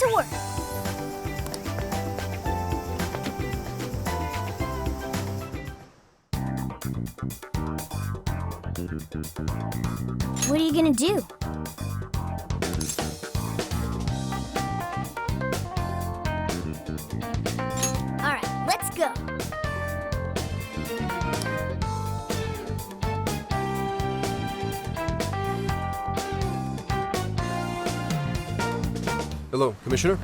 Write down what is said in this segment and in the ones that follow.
to work. What are you gonna do? All right, let's go. Hello, Commissioner.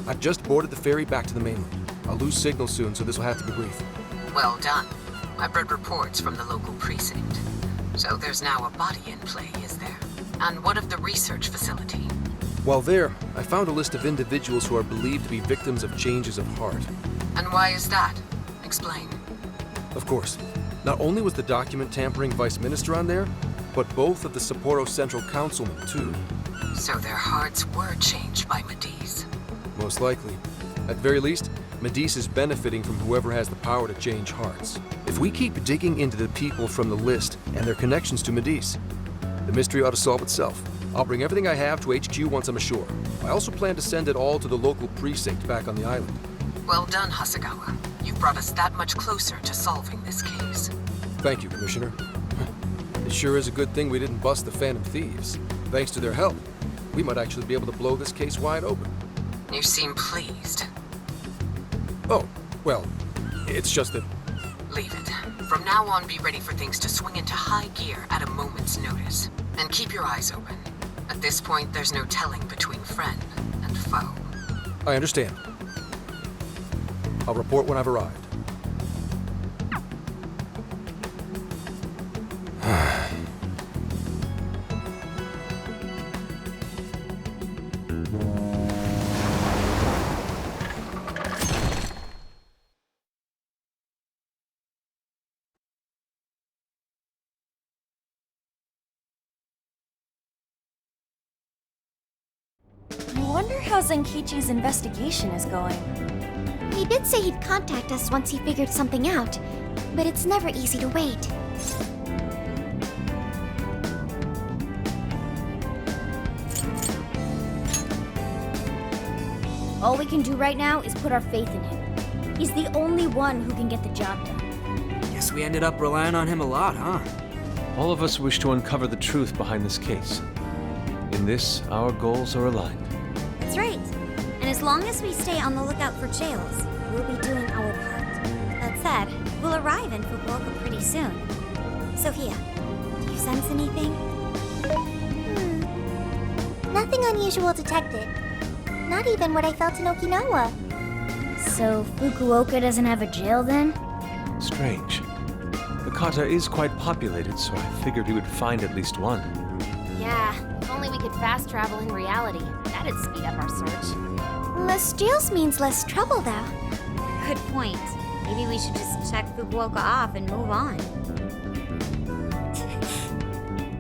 I've just boarded the ferry back to the mainland. I'll lose signal soon, so this will have to be brief. Well done. I've read reports from the local precinct. So there's now a body in play, is there? And what of the research facility? While there, I found a list of individuals who are believed to be victims of changes of heart. And why is that? Explain. Of course, not only was the document tampering vice minister on there, but both of the Sapporo Central Councilmen, too. So their hearts were changed by Maddice. Most likely. At the very least, Maddice is benefiting from whoever has the power to change hearts. If we keep digging into the people from the list and their connections to Maddice, the mystery ought to solve itself. I'll bring everything I have to HQ once I'm ashore. I also plan to send it all to the local precinct back on the island. Well done, Hasegawa. You've brought us that much closer to solving this case. Thank you, Commissioner. It sure is a good thing we didn't bust the Phantom Thieves. Thanks to their help, we might actually be able to blow this case wide open. You seem pleased. Oh, well, it's just that... Leave it. From now on, be ready for things to swing into high gear at a moment's notice. And keep your eyes open. At this point, there's no telling between friend and foe. I understand. I'll report when I've arrived. I wonder how Zenkichi's investigation is going. He did say he'd contact us once he figured something out, but it's never easy to wait. All we can do right now is put our faith in him. He's the only one who can get the job done. Guess we ended up relying on him a lot, huh? All of us wish to uncover the truth behind this case. In this, our goals are aligned. That's right. And as long as we stay on the lookout for jails, we'll be doing our part. That said, we'll arrive in Fukuoka pretty soon. Sophia, do you sense anything? Nothing unusual detected. Not even what I felt in Okinawa. So Fukuoka doesn't have a jail then? Strange. The kata is quite populated, so I figured we would find at least one. Yeah, if only we could fast travel in reality. That'd speed up our search. Less jails means less trouble, though. Good point. Maybe we should just check Fukuoka off and move on.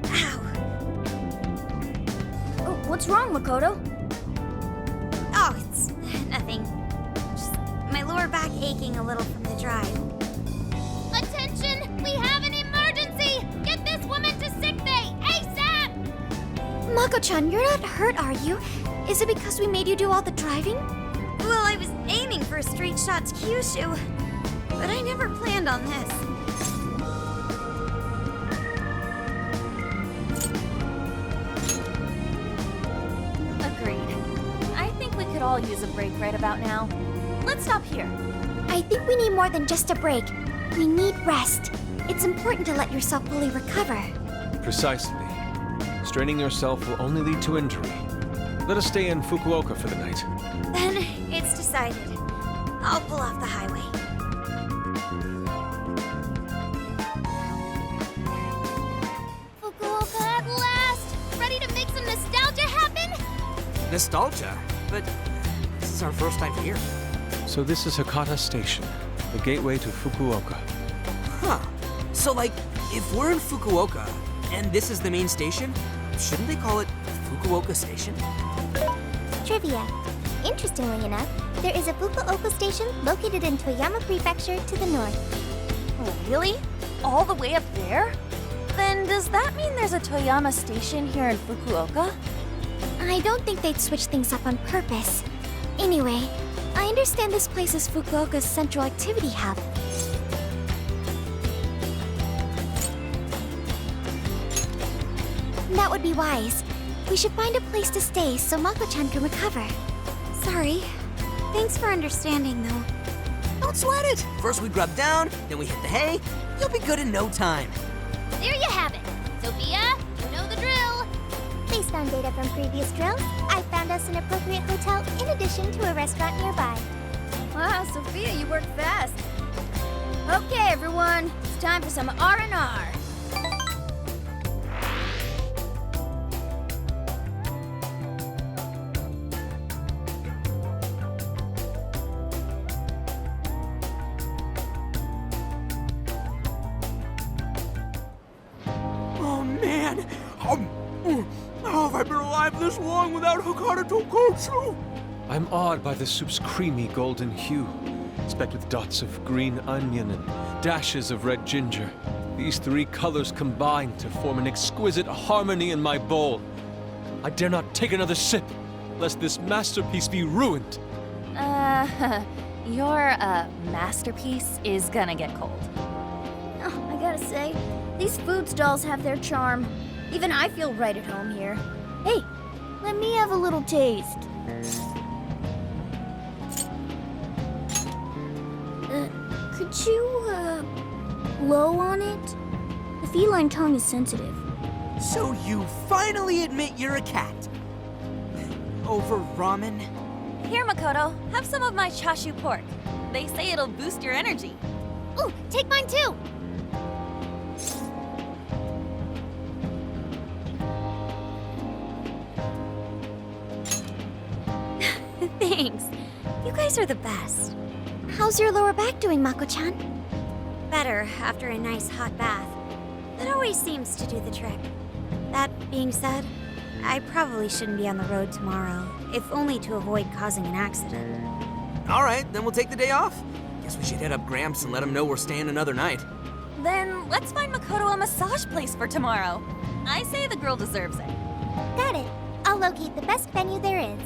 Ow. Oh, what's wrong, Makoto? Oh, it's nothing. Just my lower back aching a little from the drive. Attention! We have an emergency! Get this woman to sickbay! ASAP! Mako-chan, you're not hurt, are you? Is it because we made you do all the driving? Well, I was aiming for a straight shot to Kyushu, but I never planned on this. Agreed. I think we could all use a break right about now. Let's stop here. I think we need more than just a break. We need rest. It's important to let yourself fully recover. Precisely. Straining yourself will only lead to injury. Let us stay in Fukuoka for the night. Then it's decided. I'll pull off the highway. Fukuoka at last! Ready to make some nostalgia happen? Nostalgia? But this is our first time here. So this is Hakata Station, the gateway to Fukuoka. Huh. So, like, if we're in Fukuoka, and this is the main station, shouldn't they call it Fukuoka Station? Trivia. Interestingly enough, there is a Fukuoka station located in Toyama Prefecture to the north. Oh, really? All the way up there? Then does that mean there's a Toyama station here in Fukuoka? I don't think they'd switch things up on purpose. Anyway, I understand this place is Fukuoka's central activity hub. That would be wise. We should find a place to stay so Mako-chan can recover. Sorry. Thanks for understanding, though. Don't sweat it. First we grub down, then we hit the hay. You'll be good in no time. There you have it. Sophia, you know the drill. Based on data from previous drills, I found us an appropriate hotel in addition to a restaurant nearby. Wow, Sophia, you work fast. Okay, everyone, it's time for some R&R. Oh man! How have I been alive this long without Hakata Tonkotsu? I'm awed by the soup's creamy golden hue, specked with dots of green onion and dashes of red ginger. These three colors combine to form an exquisite harmony in my bowl. I dare not take another sip, lest this masterpiece be ruined. Your, masterpiece is gonna get cold. Oh, I gotta say, these food stalls have their charm. Even I feel right at home here. Hey, let me have a little taste. Could you, blow on it? The feline tongue is sensitive. So you finally admit you're a cat. Over ramen? Here, Makoto, have some of my chashu pork. They say it'll boost your energy. Ooh, take mine too. Thanks. You guys are the best. How's your lower back doing, Mako-chan? Better after a nice hot bath. That always seems to do the trick. That being said, I probably shouldn't be on the road tomorrow, if only to avoid causing an accident. All right, then we'll take the day off. Guess we should hit up Gramps and let him know we're staying another night. Then let's find Makoto a massage place for tomorrow. I say the girl deserves it. Got it. I'll locate the best venue there is.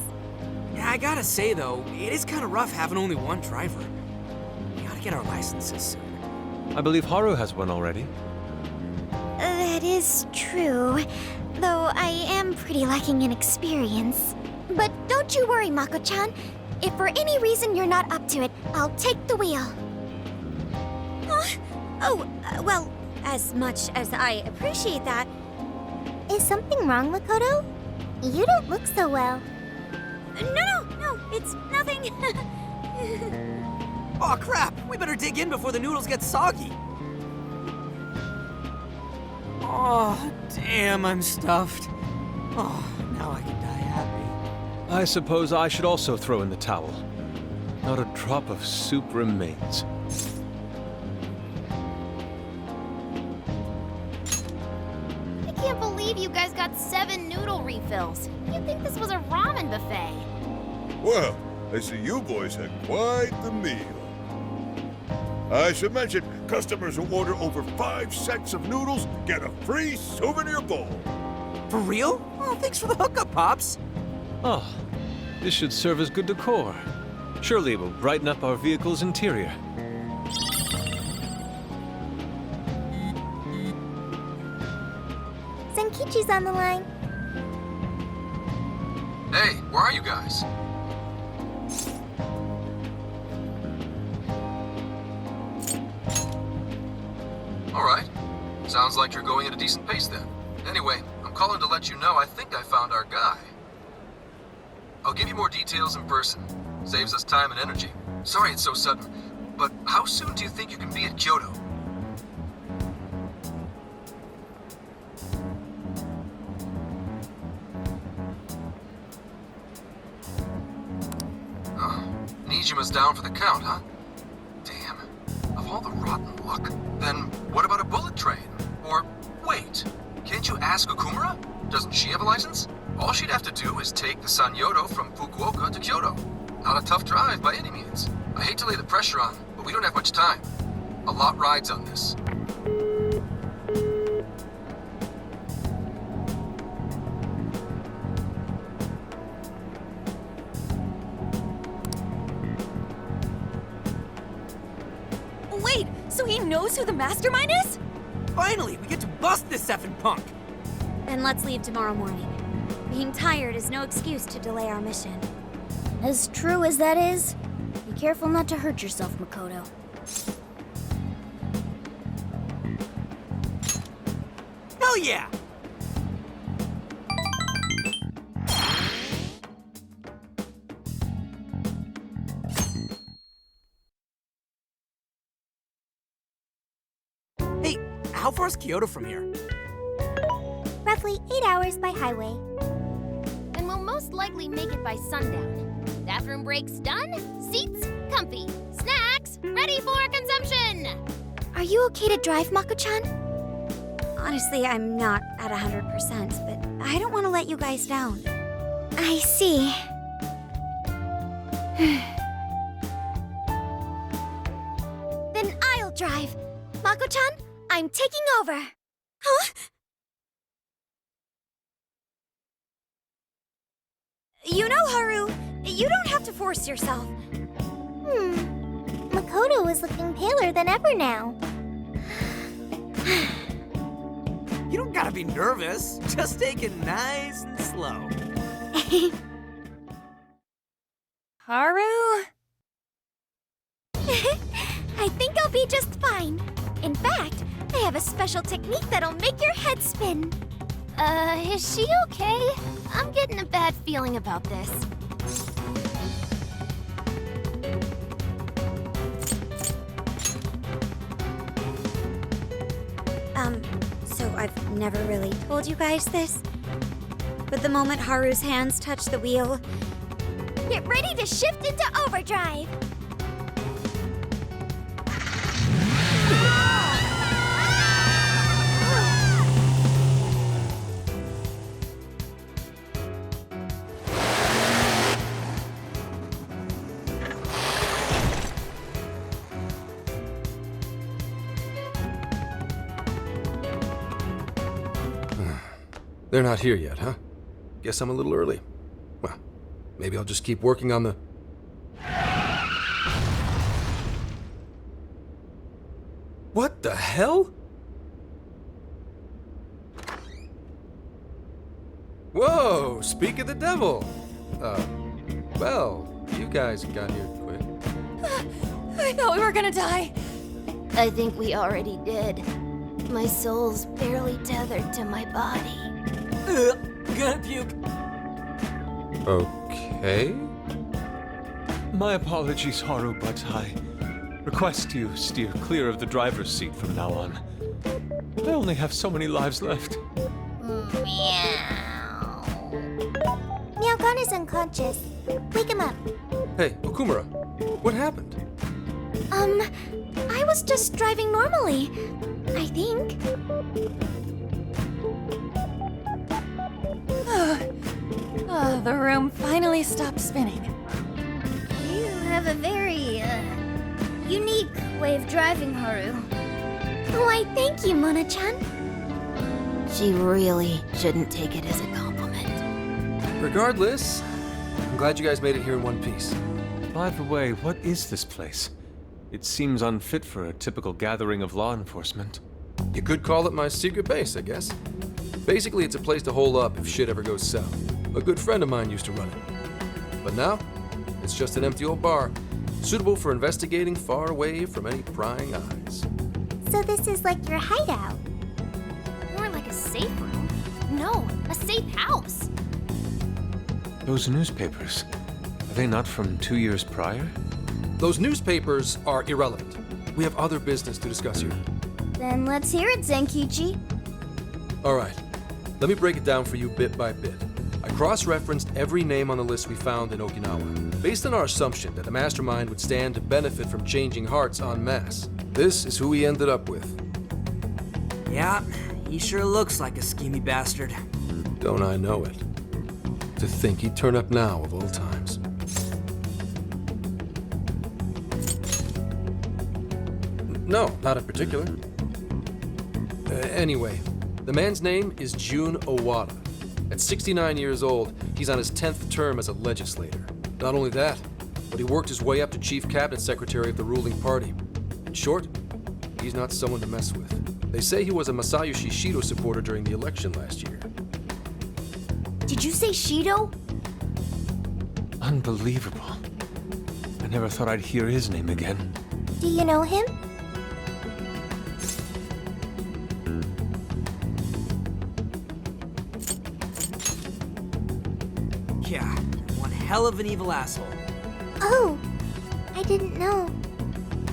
Yeah, I gotta say though, it is kind of rough having only one driver. We gotta get our licenses soon. I believe Haru has one already. That is true, though I am pretty lacking in experience. But don't you worry, Mako-chan. If for any reason you're not up to it, I'll take the wheel. Well, as much as I appreciate that. Is something wrong, Makoto? You don't look so well. No, it's nothing. Oh crap, we better dig in before the noodles get soggy. Oh, damn, I'm stuffed. Oh, now I can die happy. I suppose I should also throw in the towel. Not a drop of soup remains. I can't believe you guys got 7 noodle refills. You'd think this was a ramen buffet. Well, I see you boys had quite the meal. I should mention, customers who order over 5 sets of noodles get a free souvenir bowl. For real? Oh, thanks for the hookup, Pops. Oh, this should serve as good decor. Surely it will brighten up our vehicle's interior. Zenkichi's on the line. Hey, where are you guys? Alright. Sounds like you're going at a decent pace then. Anyway, I'm calling to let you know I think I found our guy. I'll give you more details in person. Saves us time and energy. Sorry it's so sudden, but how soon do you think you can be at Kyoto? Nijima's down for the count, huh? Damn. Of all the rotten luck. Then what about a bullet train? Or, wait, can't you ask Okumura? Doesn't she have a license? All she'd have to do is take the Sanyodo from Fukuoka to Kyoto. Not a tough drive by any means. I hate to lay the pressure on, but we don't have much time. A lot rides on this. Wait, so he knows who the mastermind is? Finally, we get to bust this effing punk! Then let's leave tomorrow morning. Being tired is no excuse to delay our mission. As true as that is, be careful not to hurt yourself, Makoto. Hell yeah! Hey, how far is Kyoto from here? Roughly 8 hours by highway. And we'll most likely make it by sundown. Bathroom breaks done, seats comfy, snacks ready for consumption! Are you okay to drive, Mako-chan? Honestly, I'm not at 100%, but I don't want to let you guys down. I see. Then I'll drive. Mako-chan, I'm taking over. Huh? You know, Haru, you don't have to force yourself. Makoto is looking paler than ever now. You don't gotta be nervous. Just take it nice and slow. Haru? I think I'll be just fine. In fact, I have a special technique that'll make your head spin. Is she okay? I'm getting a bad feeling about this. So I've never really told you guys this, but the moment Haru's hands touch the wheel, Get ready to shift into overdrive. They're not here yet, huh? Guess I'm a little early. Well, maybe I'll just keep working on the... What the hell? Whoa, speak of the devil. Well, you guys got here quick. I thought we were gonna die. I think we already did. My soul's barely tethered to my body. Gonna puke. Okay. My apologies, Haru, but I request you steer clear of the driver's seat from now on. I only have so many lives left. Meow. Meowgon is unconscious. Wake him up. Hey, Okumura, what happened? I was just driving normally. I think. Oh, the room finally stopped spinning. You have a very, unique way of driving, Haru. Why, thank you, Mona-chan. She really shouldn't take it as a compliment. Regardless, I'm glad you guys made it here in one piece. By the way, what is this place? It seems unfit for a typical gathering of law enforcement. You could call it my secret base, I guess. Basically, it's a place to hole up if shit ever goes south. A good friend of mine used to run it. But now, it's just an empty old bar, suitable for investigating far away from any prying eyes. So this is like your hideout. More like a safe room. No, a safe house. Those newspapers, are they not from 2 years prior? Those newspapers are irrelevant. We have other business to discuss here. Then let's hear it, Zenkichi. All right, let me break it down for you bit by bit. I cross-referenced every name on the list we found in Okinawa, based on our assumption that the mastermind would stand to benefit from changing hearts en masse. This is who we ended up with. Yeah, he sure looks like a schemy bastard. Don't I know it? To think he'd turn up now of all times. No, not in particular. Anyway, the man's name is Jyun Owada. At 69 years old, he's on his 10th term as a legislator. Not only that, but he worked his way up to chief cabinet secretary of the ruling party. short, he's not someone to mess with. They say he was a Masayoshi Shido supporter during the election last year. Did you say Shido? Unbelievable. I never thought I'd hear his name again. Do you know him? Yeah, one hell of an evil asshole. Oh, I didn't know.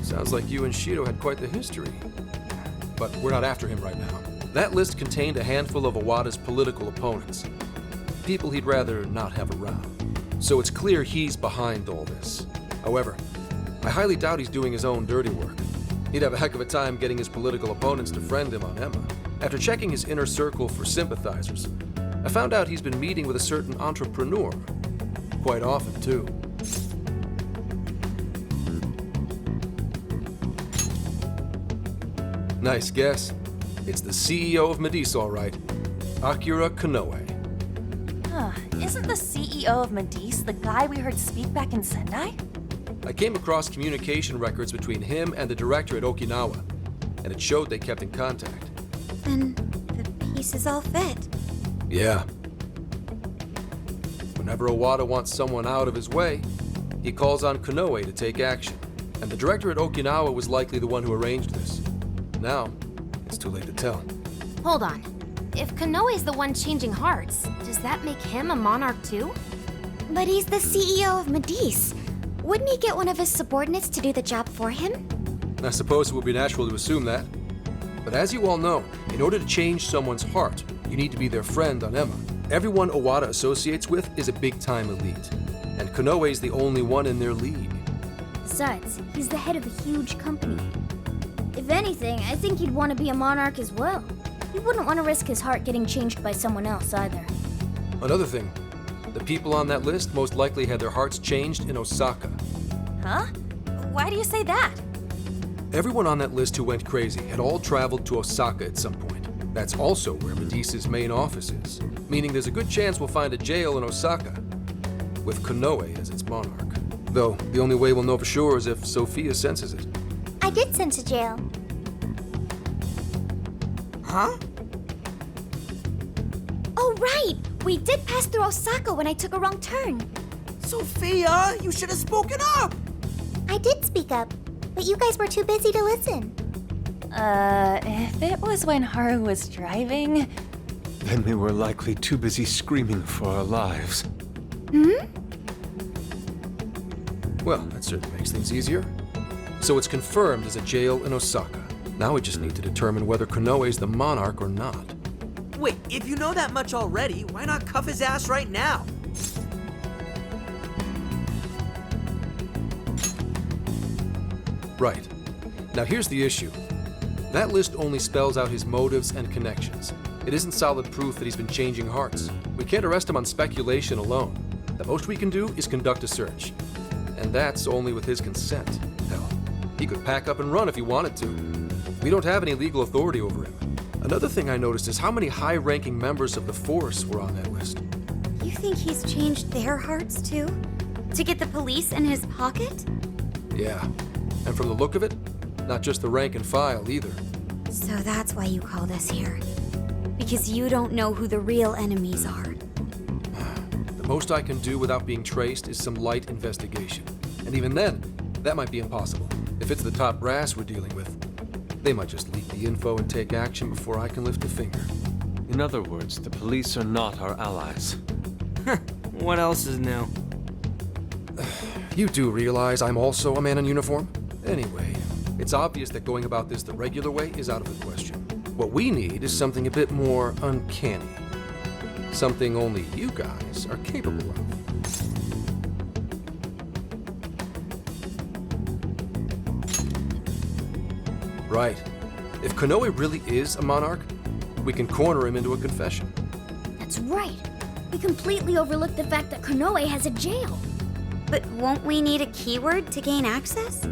Sounds like you and Shido had quite the history. But we're not after him right now. That list contained a handful of Owada's political opponents. People he'd rather not have around. So it's clear he's behind all this. However, I highly doubt he's doing his own dirty work. He'd have a heck of a time getting his political opponents to friend him on Emma. After checking his inner circle for sympathizers, I found out he's been meeting with a certain entrepreneur. Quite often, too. Nice guess. It's the CEO of Maddice, all right. Akira Konoe. Isn't the CEO of Maddice the guy we heard speak back in Sendai? I came across communication records between him and the director at Okinawa, and it showed they kept in contact. Then the pieces all fit. Yeah. Whenever Owada wants someone out of his way, he calls on Konoe to take action. And the director at Okinawa was likely the one who arranged this. Now, it's too late to tell. Hold on. If Konoe's the one changing hearts, does that make him a monarch too? But he's the CEO of Maddice. Wouldn't he get one of his subordinates to do the job for him? I suppose it would be natural to assume that. But as you all know, in order to change someone's heart, you need to be their friend on Emma. Everyone Owada associates with is a big-time elite. And Konoe's the only one in their league. Besides, he's the head of a huge company. If anything, I think he'd want to be a monarch as well. He wouldn't want to risk his heart getting changed by someone else either. Another thing, the people on that list most likely had their hearts changed in Osaka. Huh? Why do you say that? Everyone on that list who went crazy had all traveled to Osaka at some point. That's also where Maddice's main office is, meaning there's a good chance we'll find a jail in Osaka, with Konoe as its monarch. Though, the only way we'll know for sure is if Sophia senses it. I did sense a jail. Huh? Oh, right! We did pass through Osaka when I took a wrong turn. Sophia, you should have spoken up! I did speak up, but you guys were too busy to listen. If it was when Haru was driving... Then we were likely too busy screaming for our lives. Well, that certainly makes things easier. So it's confirmed as a jail in Osaka. Now we just need to determine whether Konoe's the monarch or not. Wait, if you know that much already, why not cuff his ass right now? Right. Now here's the issue. That list only spells out his motives and connections. It isn't solid proof that he's been changing hearts. We can't arrest him on speculation alone. The most we can do is conduct a search. And that's only with his consent. Hell, he could pack up and run if he wanted to. We don't have any legal authority over him. Another thing I noticed is how many high-ranking members of the force were on that list. You think he's changed their hearts too? To get the police in his pocket? Yeah. And from the look of it, not just the rank and file either. So that's why you called us here. Because you don't know who the real enemies are. The most I can do without being traced is some light investigation. And even then, that might be impossible. If it's the top brass we're dealing with, they might just leak the info and take action before I can lift a finger. In other words, the police are not our allies. What else is new? You do realize I'm also a man in uniform? Anyway, it's obvious that going about this the regular way is out of the question. What we need is something a bit more uncanny. Something only you guys are capable of. Right. If Konoe really is a monarch, we can corner him into a confession. That's right. We completely overlooked the fact that Konoe has a jail. But won't we need a keyword to gain access?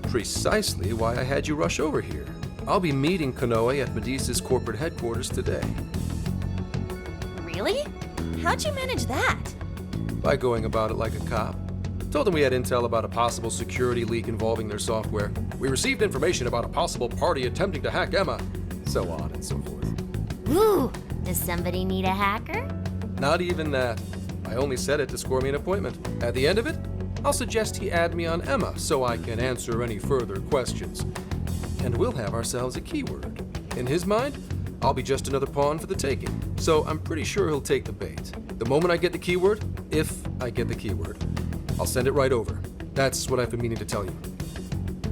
Precisely why I had you rush over here. I'll be meeting Konoe at Maddice's corporate headquarters today. Really? How'd you manage that? By going about it like a cop. Told them we had intel about a possible security leak involving their software. We received information about a possible party attempting to hack Emma. So on and so forth. Ooh, does somebody need a hacker? Not even that. I only said it to score me an appointment. At the end of it, I'll suggest he add me on Emma so I can answer any further questions. And we'll have ourselves a keyword. In his mind, I'll be just another pawn for the taking. So I'm pretty sure he'll take the bait. The moment I get the keyword, if I get the keyword, I'll send it right over. That's what I've been meaning to tell you.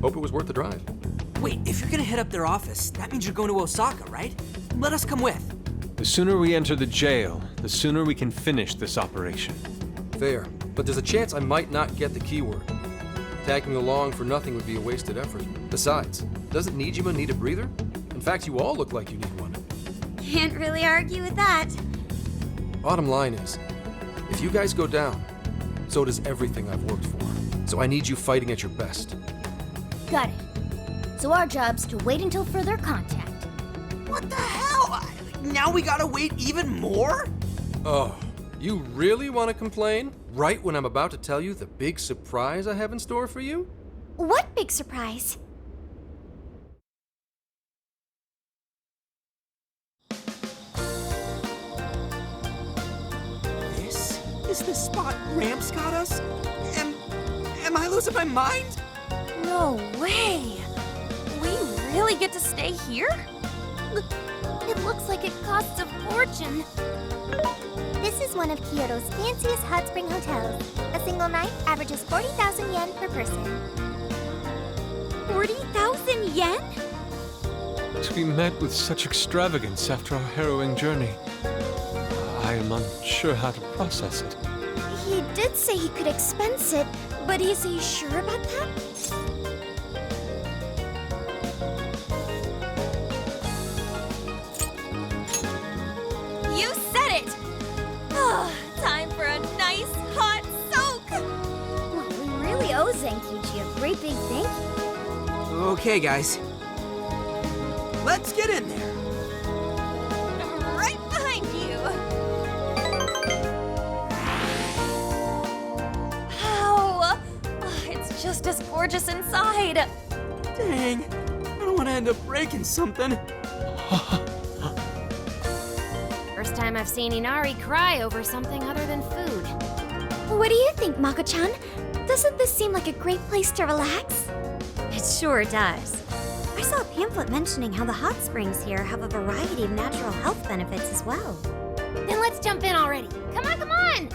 Hope it was worth the drive. Wait, if you're gonna hit up their office, that means you're going to Osaka, right? Let us come with. The sooner we enter the jail, the sooner we can finish this operation. Fair, but there's a chance I might not get the keyword. Tagging along for nothing would be a wasted effort. Besides, doesn't Nijima need a breather? In fact, you all look like you need one. Can't really argue with that. Bottom line is, if you guys go down, so does everything I've worked for. So I need you fighting at your best. Got it. So our job's to wait until further contact. What the hell? Now we gotta wait even more? Oh, you really want to complain? Right when I'm about to tell you the big surprise I have in store for you? What big surprise? This is the spot Gramps got us? Am I losing my mind? No way! We really get to stay here? It looks like it costs a fortune. This is one of Kyoto's fanciest hot spring hotels. A single night averages 40,000 yen per person. 40,000 yen? To be met with such extravagance after our harrowing journey, I am unsure how to process it. He did say he could expense it, but is he sure about that? You said it! Oh, time for a nice hot soak! Well, we really owe Zenkichi a great big thank you. Okay, guys. Let's get in there. Right behind you! Ow! It's just as gorgeous inside. Dang, I don't want to end up breaking something. First time I've seen Inari cry over something other than food. What do you think, Mako-chan? Doesn't this seem like a great place to relax? It sure does. I saw a pamphlet mentioning how the hot springs here have a variety of natural health benefits as well. Then let's jump in already. Come on, come on!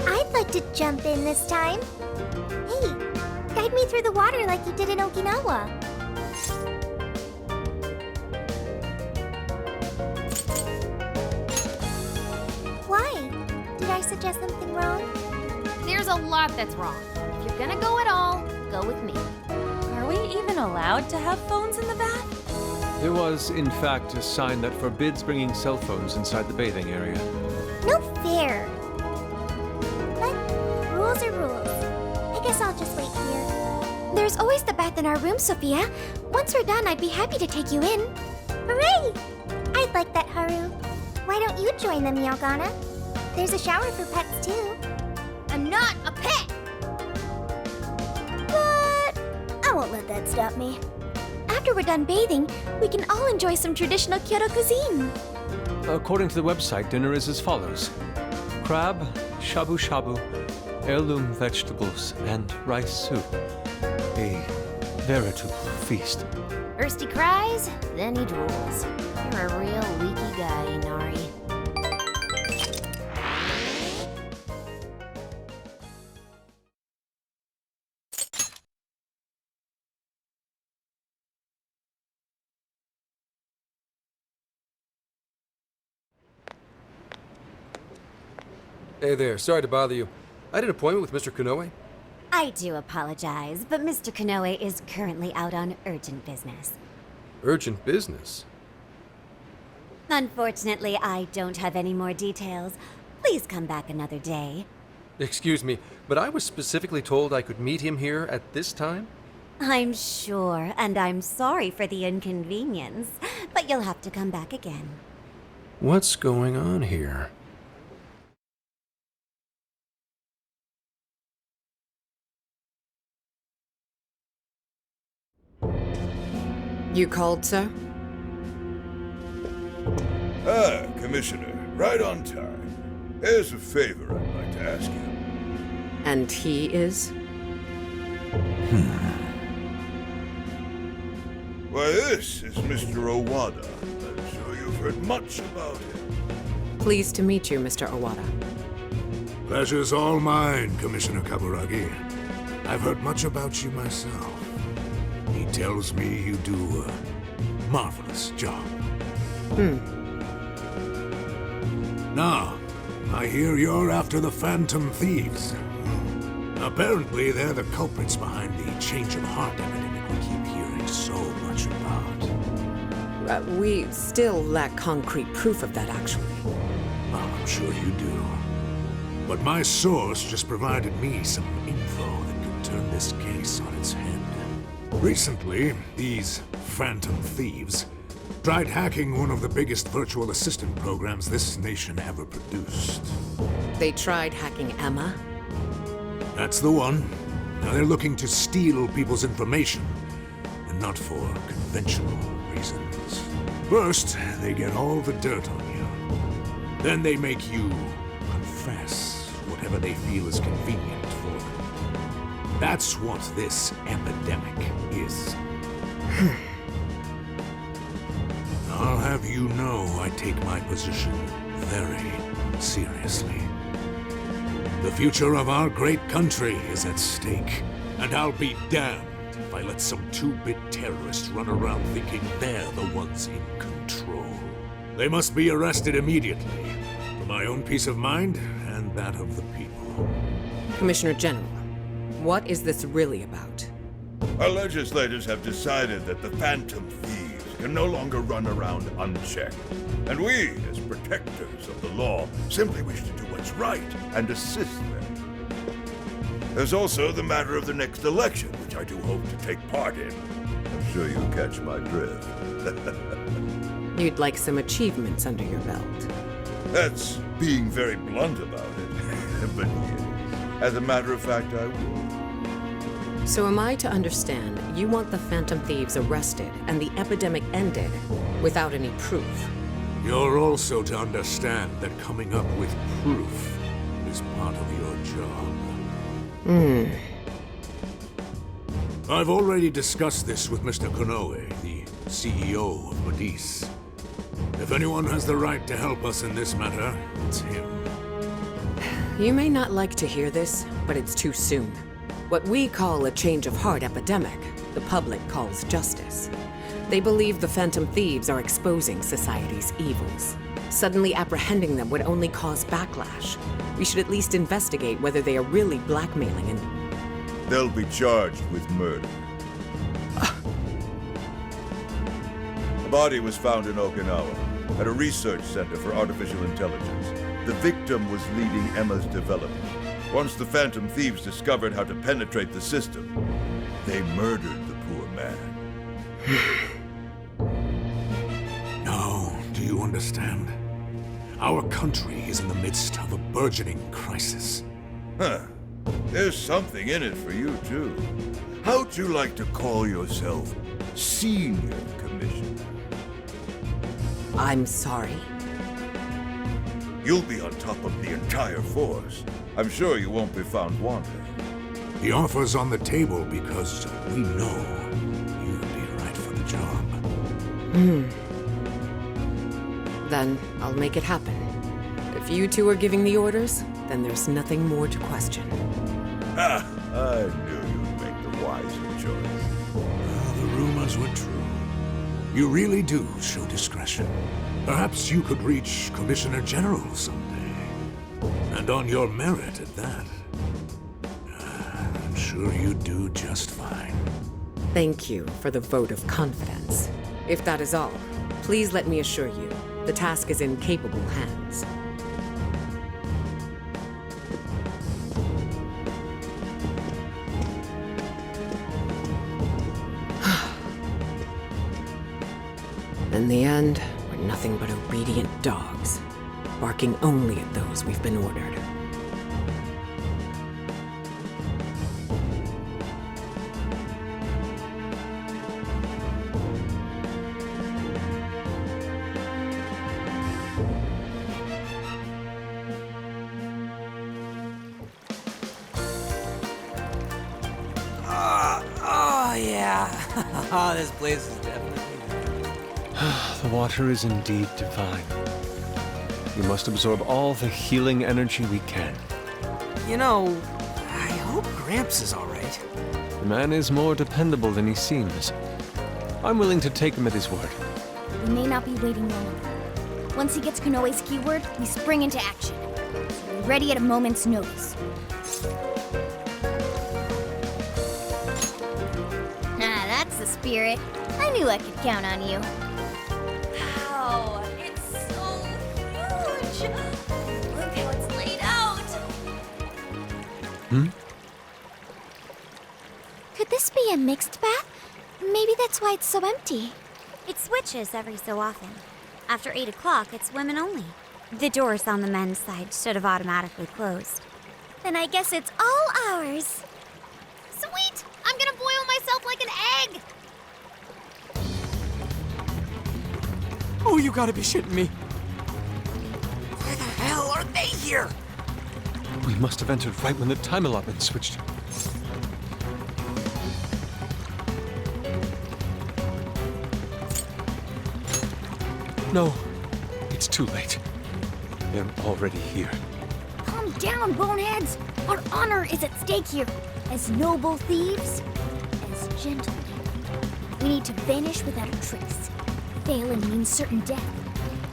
I'd like to jump in this time. Hey, guide me through the water like you did in Okinawa. Why? Did I suggest something wrong? There's a lot that's wrong. If you're gonna go at all, go with me. Are we even allowed to have phones in the bath? There was, in fact, a sign that forbids bringing cell phones inside the bathing area. No fair. But rules are rules. I guess I'll just wait here. There's always the bath in our room, Sophia. Once we're done, I'd be happy to take you in. Hooray! I'd like that, Haru. Why don't you join them, Yogana? There's a shower for pets, too. I'm not a pet! But I won't let that stop me. After we're done bathing, we can all enjoy some traditional Kyoto cuisine. According to the website, dinner is as follows: crab, shabu shabu, heirloom vegetables, and rice soup. A veritable feast. First he cries, then he drools. You're a real leaky guy, Inari. Hey there, sorry to bother you. I had an appointment with Mr. Konoe. I do apologize, but Mr. Konoe is currently out on urgent business. Urgent business? Unfortunately, I don't have any more details. Please come back another day. Excuse me, but I was specifically told I could meet him here at this time? I'm sure, and I'm sorry for the inconvenience, but you'll have to come back again. What's going on here? You called, sir? Ah, Commissioner, right on time. There's a favor I'd like to ask you. And he is? Why, this is Mr. Owada. I'm sure you've heard much about him. Pleased to meet you, Mr. Owada. Pleasure's all mine, Commissioner Kaburagi. I've heard much about you myself. He tells me you do a marvelous job. Now, I hear you're after the Phantom Thieves. Apparently, they're the culprits behind the change of heart epidemic we keep hearing so much about. We still lack concrete proof of that, actually. Well, I'm sure you do. But my source just provided me some info that could turn this case on its head. Recently, these Phantom Thieves tried hacking one of the biggest virtual assistant programs this nation ever produced. They tried hacking Emma? That's the one. Now they're looking to steal people's information, and not for conventional reasons. First, they get all the dirt on you. Then they make you confess whatever they feel is convenient for them. That's what this epidemic is. I'll have you know I take my position very seriously. The future of our great country is at stake, and I'll be damned if I let some two-bit terrorists run around thinking they're the ones in control. They must be arrested immediately, for my own peace of mind and that of the people. Commissioner General, what is this really about? Our legislators have decided that the Phantom Thieves can no longer run around unchecked. And we, as protectors of the law, simply wish to do what's right and assist them. There's also the matter of the next election, which I do hope to take part in. I'm sure you catch my drift. You'd like some achievements under your belt. That's being very blunt about it. But yes, as a matter of fact, I will. So am I to understand you want the Phantom Thieves arrested and the epidemic ended without any proof? You're also to understand that coming up with proof is part of your job. I've already discussed this with Mr. Konoe, the CEO of Maddice. If anyone has the right to help us in this matter, it's him. You may not like to hear this, but it's too soon. What we call a change of heart epidemic, the public calls justice. They believe the Phantom Thieves are exposing society's evils. Suddenly apprehending them would only cause backlash. We should at least investigate whether they are really blackmailing and... They'll be charged with murder. The body was found in Okinawa, at a research center for artificial intelligence. The victim was leading Emma's development. Once the Phantom Thieves discovered how to penetrate the system, they murdered the poor man. Now, do you understand? Our country is in the midst of a burgeoning crisis. Huh. There's something in it for you, too. How'd you like to call yourself Senior Commissioner? I'm sorry. You'll be on top of the entire force. I'm sure you won't be found wanting. The offer's on the table because we know you'd be right for the job. Then I'll make it happen. If you two are giving the orders, then there's nothing more to question. Ah, I knew you'd make the wiser choice. Well, the rumors were true. You really do show discretion. Perhaps you could reach Commissioner General someday. And on your merit at that. I'm sure you'd do just fine. Thank you for the vote of confidence. If that is all, please let me assure you, the task is in capable hands. In the end, we're nothing but obedient dogs, barking only at those we've been ordered. Yeah. This place is definitely nice. The water is indeed divine. We must absorb all the healing energy we can. You know, I hope Gramps is all right. The man is more dependable than he seems. I'm willing to take him at his word. We may not be waiting long. Once he gets Konoe's keyword, we spring into action. So be ready at a moment's notice. Ah, that's the spirit. I knew I could count on you. Wow, it's so huge! Look how it's laid out! Could this be a mixed bath? Maybe that's why it's so empty. It switches every so often. After 8 o'clock, it's women only. The doors on the men's side should have automatically closed. Then I guess it's all ours. Sweet! I'm gonna boil myself like an egg! Oh, you gotta be shitting me. Why the hell are they here? We must have entered right when the time allotment switched. No, it's too late. They're already here. Calm down, boneheads! Our honor is at stake here. As noble thieves, as gentlemen. We need to vanish without a trace. Failing means certain death.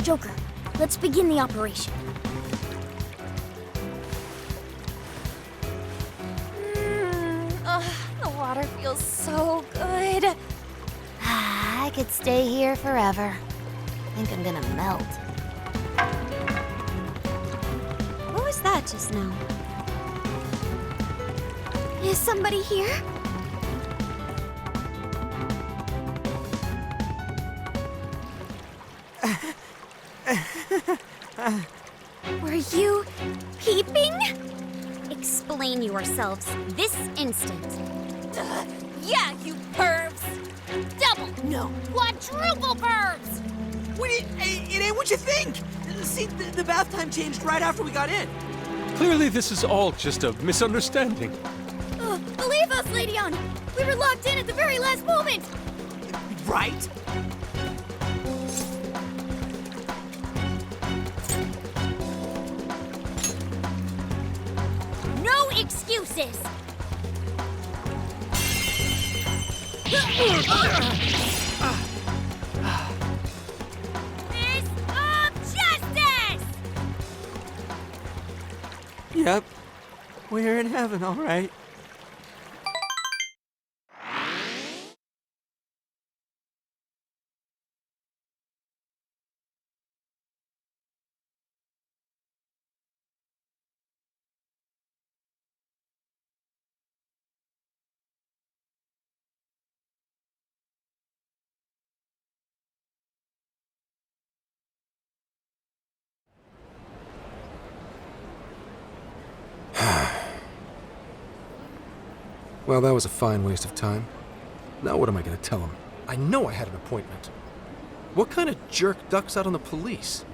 Joker, let's begin the operation. The water feels so good. I could stay here forever. I think I'm gonna melt. What was that just now? Is somebody here? Were you peeping? Explain yourselves this instant. Yeah, you pervs! Double, no, quadruple pervs! Wait, it ain't what you think. See, the bath time changed right after we got in. Clearly this is all just a misunderstanding. Believe us, Lady On! We were locked in at the very last moment! Right? No excuses! Fist of justice! Yep. We're in heaven, all right. Well, that was a fine waste of time. Now what am I going to tell him? I know I had an appointment. What kind of jerk ducks out on the police?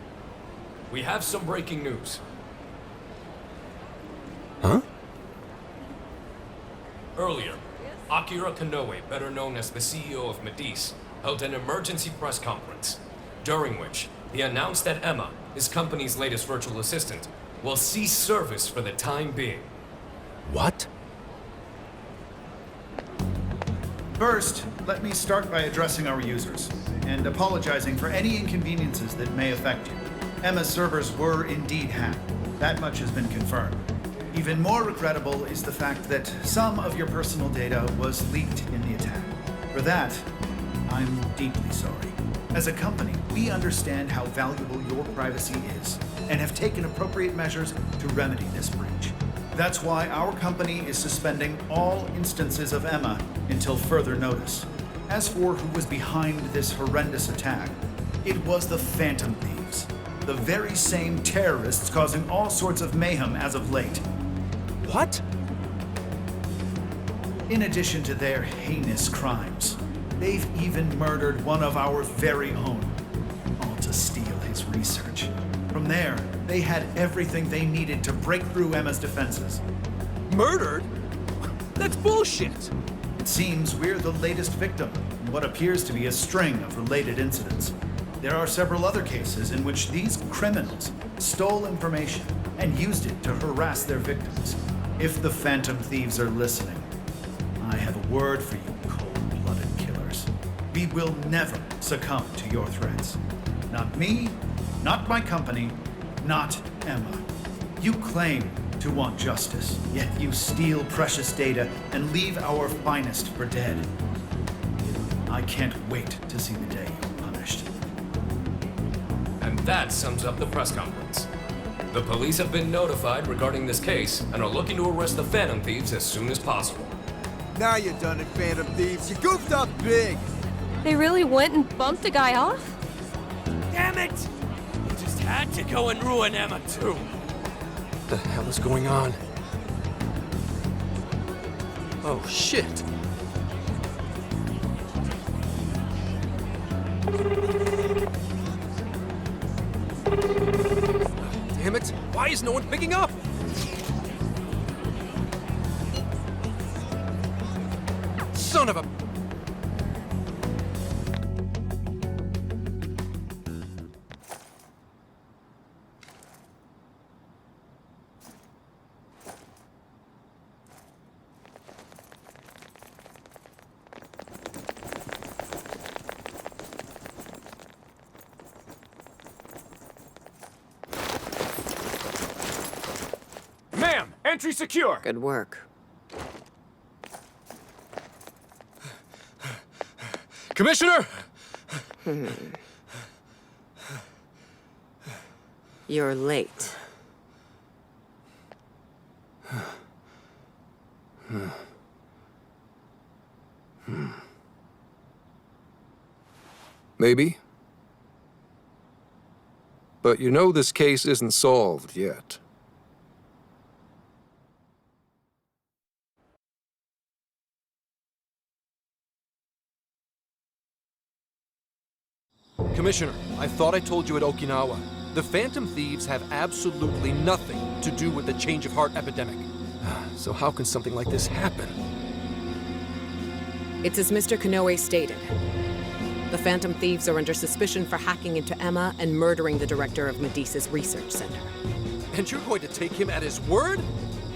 We have some breaking news. Huh? Earlier, Akira Konoe, better known as the CEO of Maddice, held an emergency press conference, during which he announced that Emma, his company's latest virtual assistant, will cease service for the time being. What? First, let me start by addressing our users and apologizing for any inconveniences that may affect you. Emma's servers were indeed hacked. That much has been confirmed. Even more regrettable is the fact that some of your personal data was leaked in the attack. For that, I'm deeply sorry. As a company, we understand how valuable your privacy is and have taken appropriate measures to remedy this breach. That's why our company is suspending all instances of Emma until further notice. As for who was behind this horrendous attack, it was the Phantom Thieves, the very same terrorists causing all sorts of mayhem as of late. What? In addition to their heinous crimes, they've even murdered one of our very own, all to steal his research. From there, they had everything they needed to break through Emma's defenses. Murdered? That's bullshit! It seems we're the latest victim in what appears to be a string of related incidents. There are several other cases in which these criminals stole information and used it to harass their victims. If the Phantom Thieves are listening, I have a word for you, cold-blooded killers. We will never succumb to your threats. Not me, not my company, not Emma. You claim to want justice, yet you steal precious data and leave our finest for dead. I can't wait to see the day you're punished. And that sums up the press conference. The police have been notified regarding this case and are looking to arrest the Phantom Thieves as soon as possible. Now you're done it, Phantom Thieves. You goofed up big. They really went and bumped a guy off? Damn it! You just had to go and ruin Emma, too. What the hell is going on? Oh, shit. Damn it! Why is no one picking up? Son of a... Ma'am, entry secure. Good work. Commissioner! You're late. Maybe. But you know this case isn't solved yet. Commissioner, I thought I told you at Okinawa. The Phantom Thieves have absolutely nothing to do with the change of heart epidemic. So how can something like this happen? It's as Mr. Konoe stated. The Phantom Thieves are under suspicion for hacking into Emma and murdering the director of Maddice's research center. And you're going to take him at his word?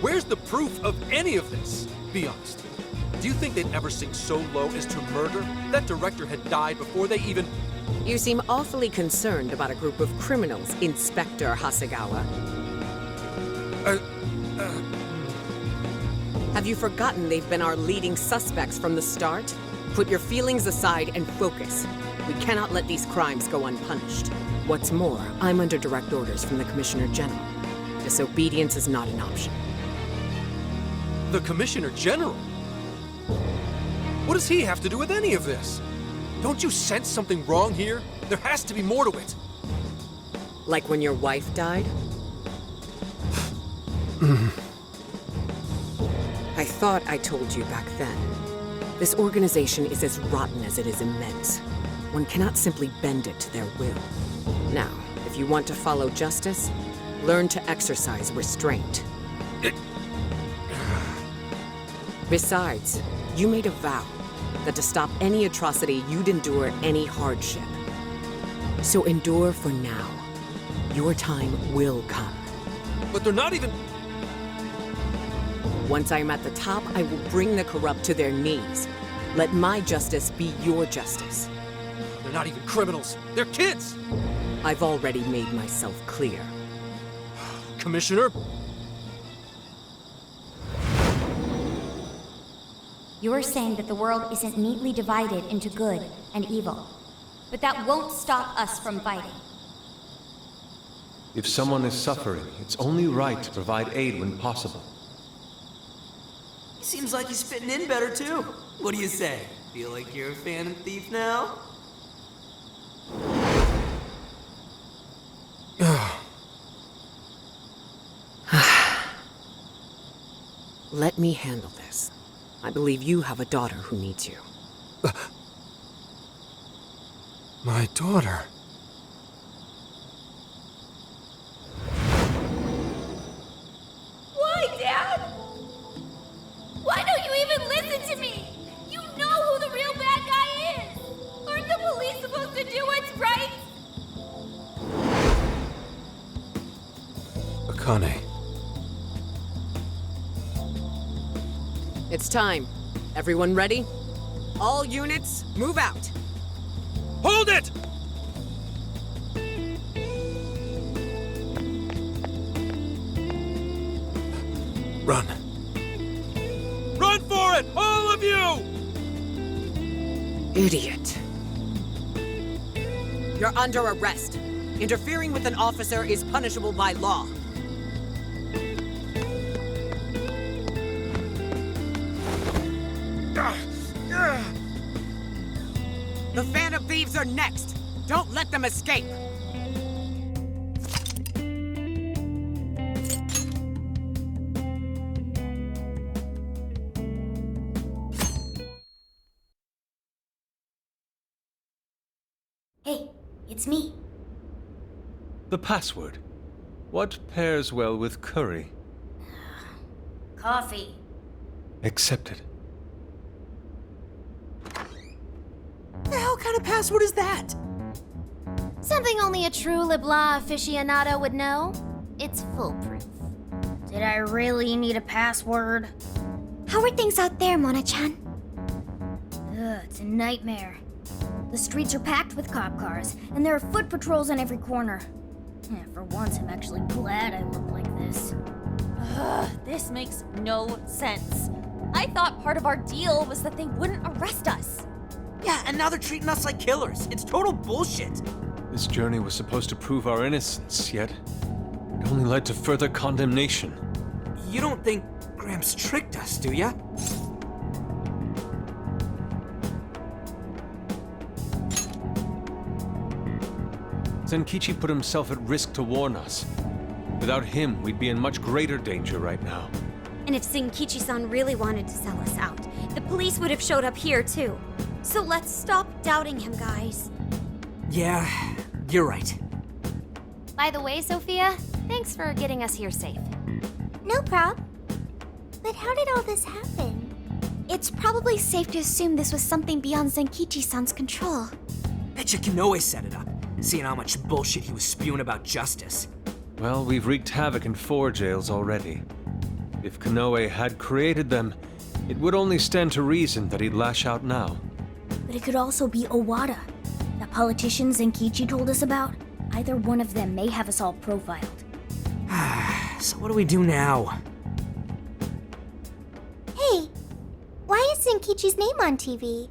Where's the proof of any of this? Be honest. Do you think they'd ever sink so low as to murder? That director had died before they even... You seem awfully concerned about a group of criminals, Inspector Hasegawa. Have you forgotten they've been our leading suspects from the start? Put your feelings aside and focus. We cannot let these crimes go unpunished. What's more, I'm under direct orders from the Commissioner General. Disobedience is not an option. The Commissioner General? What does he have to do with any of this? Don't you sense something wrong here? There has to be more to it. Like when your wife died? I thought I told you back then. This organization is as rotten as it is immense. One cannot simply bend it to their will. Now, if you want to follow justice, learn to exercise restraint. Besides, you made a vow that to stop any atrocity, you'd endure any hardship. So endure for now. Your time will come. But they're not even... Once I am at the top, I will bring the corrupt to their knees. Let my justice be your justice. They're not even criminals. They're kids! I've already made myself clear. Commissioner? You're saying that the world isn't neatly divided into good and evil. But that won't stop us from fighting. If someone is suffering, it's only right to provide aid when possible. He seems like he's fitting in better, too. What do you say? Feel like you're a Phantom Thief now? Let me handle this. I believe you have a daughter who needs you. My daughter? Why, Dad? Why don't you even listen to me? Kane. It's time. Everyone ready? All units, move out. Hold it! Run. Run for it, all of you! Idiot. You're under arrest. Interfering with an officer is punishable by law. The Phantom Thieves are next. Don't let them escape. Hey, it's me. The password. What pairs well with curry? Coffee. Accepted. The hell kind of password is that? Something only a true LeBlanc aficionado would know. It's foolproof. Did I really need a password? How are things out there, Mona-chan? Ugh, it's a nightmare. The streets are packed with cop cars, and there are foot patrols on every corner. Yeah, for once, I'm actually glad I look like this. Ugh, this makes no sense. I thought part of our deal was that they wouldn't arrest us. Yeah, and now they're treating us like killers. It's total bullshit. This journey was supposed to prove our innocence, yet it only led to further condemnation. You don't think Gramps tricked us, do ya? Zenkichi put himself at risk to warn us. Without him, we'd be in much greater danger right now. And if Zenkichi-san really wanted to sell us out, the police would have showed up here too. So let's stop doubting him, guys. Yeah, you're right. By the way, Sophia, thanks for getting us here safe. No prob. But how did all this happen? It's probably safe to assume this was something beyond Zenkichi-san's control. Betcha Konoe set it up, seeing how much bullshit he was spewing about justice. Well, we've wreaked havoc in 4 jails already. If Konoe had created them, it would only stand to reason that he'd lash out now. But it could also be Owada, that politician Zenkichi told us about. Either one of them may have us all profiled. So what do we do now? Hey, why is Zenkichi's name on TV?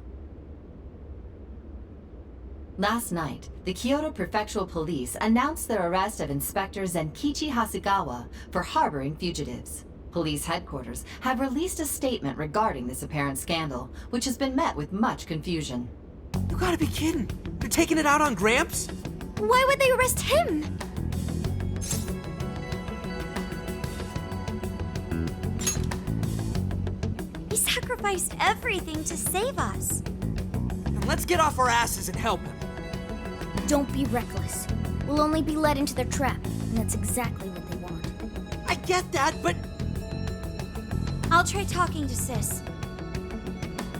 Last night, the Kyoto Prefectural Police announced their arrest of Inspector Zenkichi Hasegawa for harboring fugitives. Police headquarters have released a statement regarding this apparent scandal, which has been met with much confusion. You gotta be kidding. They're taking it out on Gramps? Why would they arrest him? He sacrificed everything to save us. And let's get off our asses and help him. Don't be reckless. We'll only be led into their trap, and that's exactly what they want. I get that, but... I'll try talking to Sis.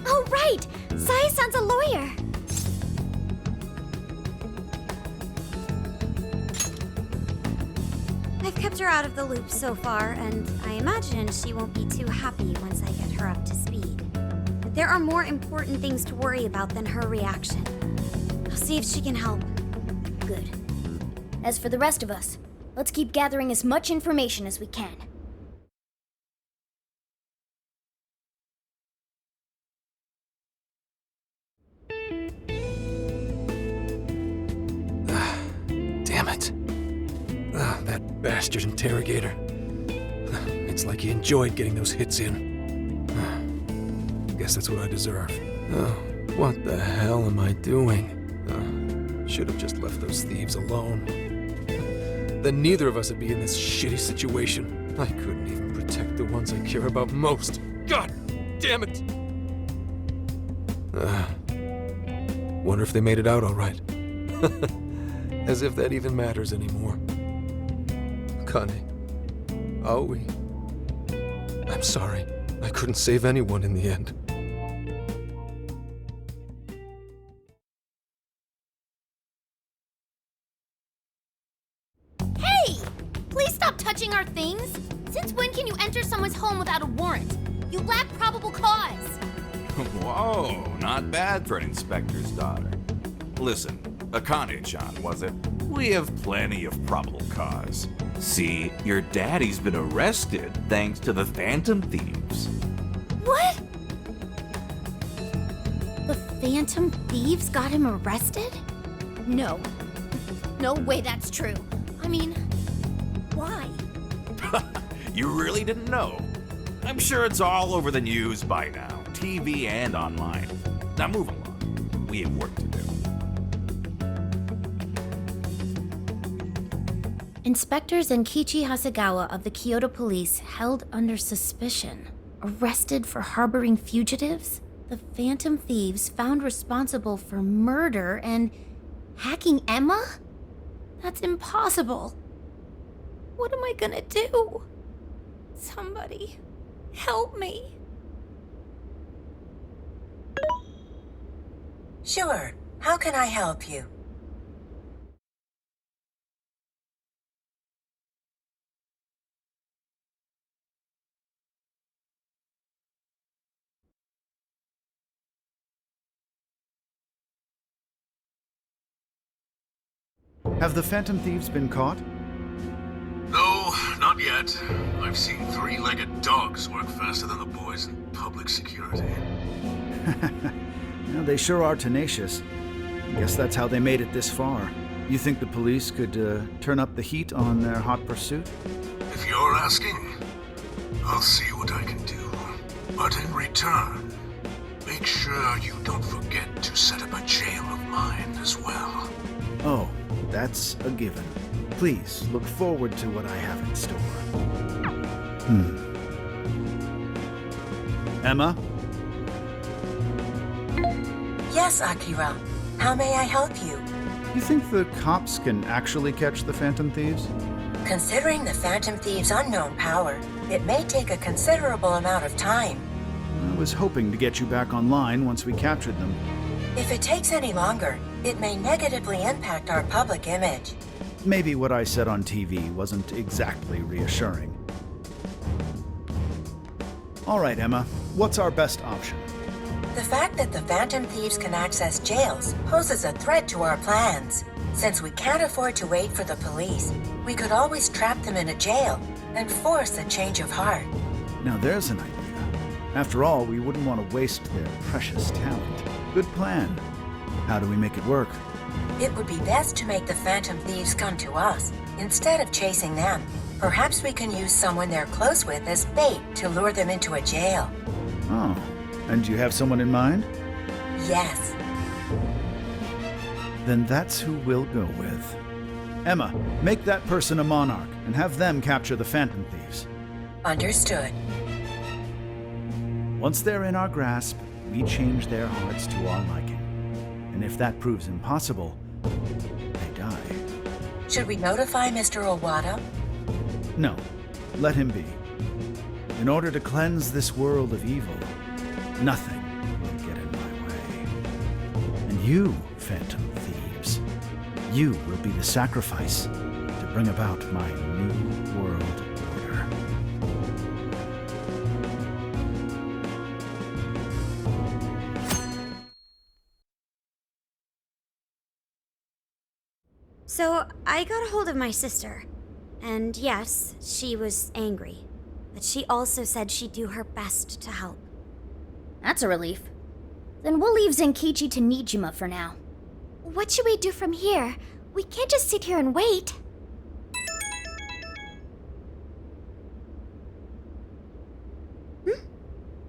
Oh, right! Sai-san's a lawyer. I've kept her out of the loop so far, and I imagine she won't be too happy once I get her up to speed. But there are more important things to worry about than her reaction. I'll see if she can help. Good. As for the rest of us, let's keep gathering as much information as we can. Damn it. That bastard interrogator. It's like he enjoyed getting those hits in. Guess that's what I deserve. Oh, what the hell am I doing? Should have just left those thieves alone. Then neither of us would be in this shitty situation. I couldn't even protect the ones I care about most. God damn it! Wonder if they made it out all right. As if that even matters anymore. Kane, Aoi, I'm sorry. I couldn't save anyone in the end. Hey! Please stop touching our things? Since when can you enter someone's home without a warrant? You lack probable cause. Whoa, not bad for an inspector's daughter. Listen, Akane-chan, was it? We have plenty of probable cause. See, your daddy's been arrested thanks to the Phantom Thieves. What? The Phantom Thieves got him arrested? No. No way that's true. I mean, why? You really didn't know? I'm sure it's all over the news by now, TV and online. Now move along. We have work to do. Inspector Zenkichi Hasegawa of the Kyoto police held under suspicion. Arrested for harboring fugitives? The Phantom Thieves found responsible for murder and hacking Emma? That's impossible. What am I gonna do? Somebody, help me. Sure. How can I help you? Have the Phantom Thieves been caught? No, not yet. I've seen three-legged dogs work faster than the boys in public security. Well, they sure are tenacious. I guess that's how they made it this far. You think the police could turn up the heat on their hot pursuit? If you're asking, I'll see what I can do. But in return, make sure you don't forget to set up a jail of mine as well. Oh, that's a given. Please look forward to what I have in store. Emma? Yes, Akira. How may I help you? You think the cops can actually catch the Phantom Thieves? Considering the Phantom Thieves' unknown power, it may take a considerable amount of time. I was hoping to get you back online once we captured them. If it takes any longer, it may negatively impact our public image. Maybe what I said on TV wasn't exactly reassuring. All right, Emma, what's our best option? The fact that the Phantom Thieves can access jails poses a threat to our plans. Since we can't afford to wait for the police, we could always trap them in a jail and force a change of heart. Now there's an idea. After all, we wouldn't want to waste their precious talent. Good plan. How do we make it work? It would be best to make the Phantom Thieves come to us, instead of chasing them. Perhaps we can use someone they're close with as bait to lure them into a jail. Oh, and you have someone in mind? Yes. Then that's who we'll go with. Emma, make that person a monarch and have them capture the Phantom Thieves. Understood. Once they're in our grasp, we change their hearts to our liking. And if that proves impossible, they die. Should we notify Mr. Owada? No, let him be. In order to cleanse this world of evil, nothing will get in my way. And you, Phantom Thieves, you will be the sacrifice to bring about my new world order. So, I got a hold of my sister. And yes, she was angry. But she also said she'd do her best to help. That's a relief. Then we'll leave Zenkichi to Nijima for now. What should we do from here? We can't just sit here and wait.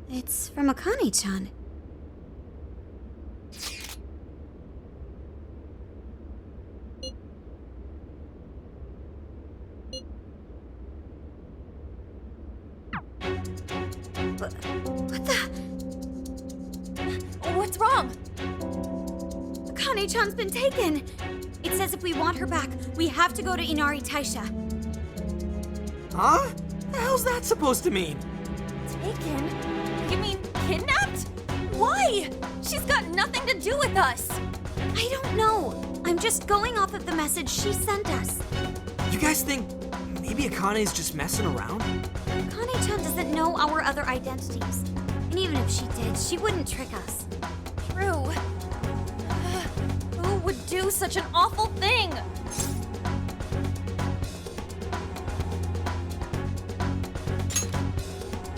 It's from Akane-chan. What the? What's wrong? Akane-chan's been taken. It says if we want her back, we have to go to Inari Taisha. Huh? The hell's that supposed to mean? Taken? You mean kidnapped? Why? She's got nothing to do with us. I don't know. I'm just going off of the message she sent us. You guys think maybe Maybe Akane's just messing around? Akane-chan doesn't know our other identities. And even if she did, she wouldn't trick us. True. Who would do such an awful thing?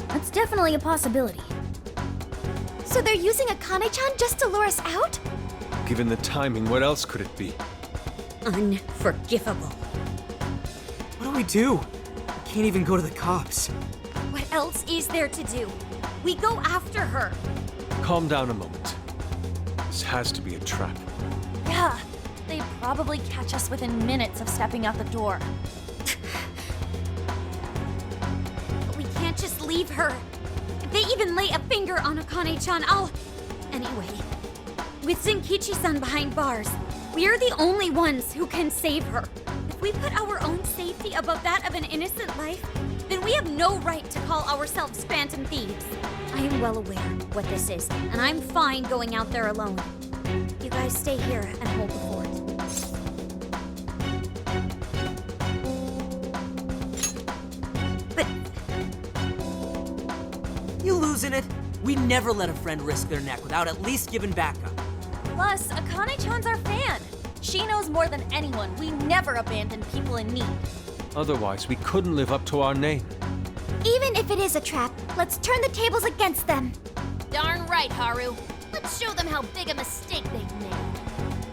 That's definitely a possibility. So they're using Akane-chan just to lure us out? Given the timing, what else could it be? Unforgivable. What do we do? We can't even go to the cops. What else is there to do? We go after her. Calm down a moment. This has to be a trap. Yeah, they'd probably catch us within minutes of stepping out the door. But we can't just leave her. If they even lay a finger on Akane-chan, I'll... Anyway, with Zenkichi-san behind bars, we are the only ones who can save her. If we put our own safety above that of an innocent life, then we have no right to call ourselves Phantom Thieves. I am well aware what this is, and I'm fine going out there alone. You guys stay here and hold the fort. But... You losing it? We never let a friend risk their neck without at least giving backup. Plus, Akane-chan's our fan. She knows more than anyone. We never abandon people in need. Otherwise, we couldn't live up to our name. Even if it is a trap, let's turn the tables against them. Darn right, Haru. Let's show them how big a mistake they've made.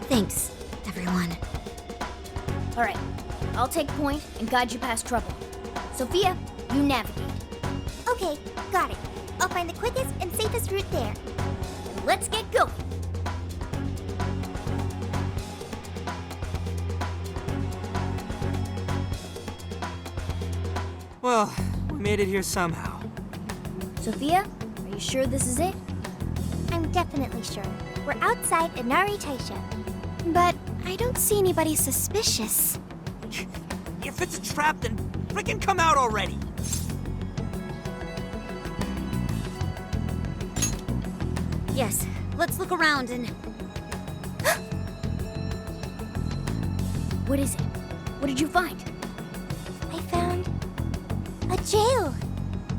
Thanks, everyone. All right, I'll take point and guide you past trouble. Sophia, you navigate. Okay, got it. I'll find the quickest and safest route there. And let's get going. Well, we made it here somehow. Sophia, are you sure this is it? I'm definitely sure. We're outside Inari Taisha. But I don't see anybody suspicious. If it's a trap, then frickin' come out already! Yes, let's look around and... What is it? What did you find? I found a jail.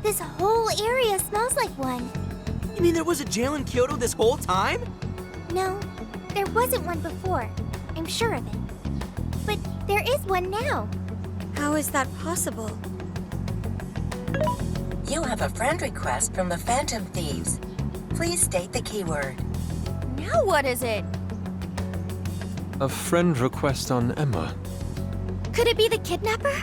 This whole area smells like one. You mean there was a jail in Kyoto this whole time? No, there wasn't one before. I'm sure of it. But there is one now. How is that possible? You have a friend request from the Phantom Thieves. Please state the keyword. Now what is it? A friend request on Emma. Could it be the kidnapper?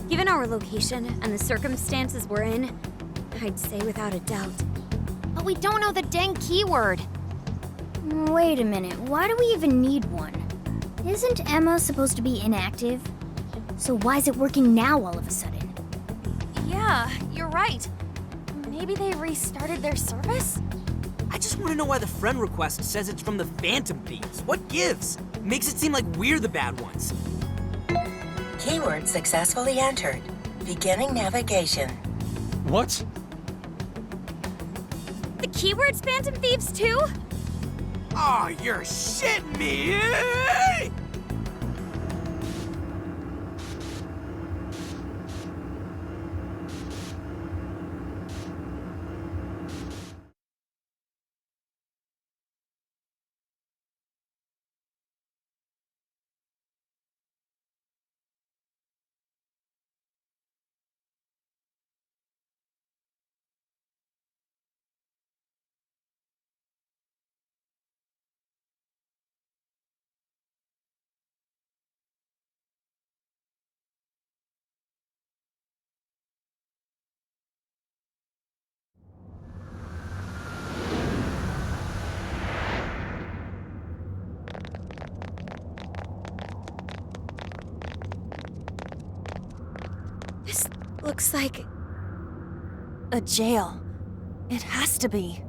Given our location and the circumstances we're in, I'd say without a doubt. But we don't know the dang keyword. Wait a minute, why do we even need one? Isn't Emma supposed to be inactive? So why is it working now all of a sudden? Yeah, you're right. Maybe they restarted their service? I just want to know why the friend request says it's from the Phantom Thieves. What gives? Makes it seem like we're the bad ones. Keyword successfully entered. Beginning navigation. What? The keyword's Phantom Thieves too? Oh, you're shitting me! This looks like a jail. It has to be.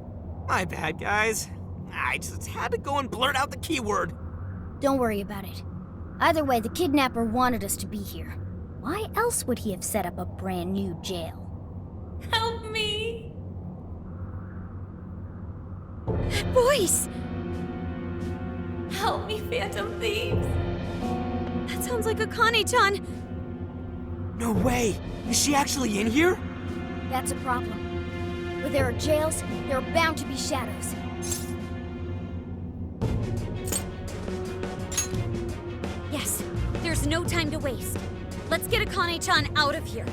My bad, guys. I just had to go and blurt out the keyword. Don't worry about it. Either way, the kidnapper wanted us to be here. Why else would he have set up a brand new jail? Help me! That voice! Help me, Phantom Thieves! That sounds like Akane-chan. No way! Is she actually in here? That's a problem. Where there are jails, there are bound to be shadows. Yes, there's no time to waste. Let's get Akane-chan out of here.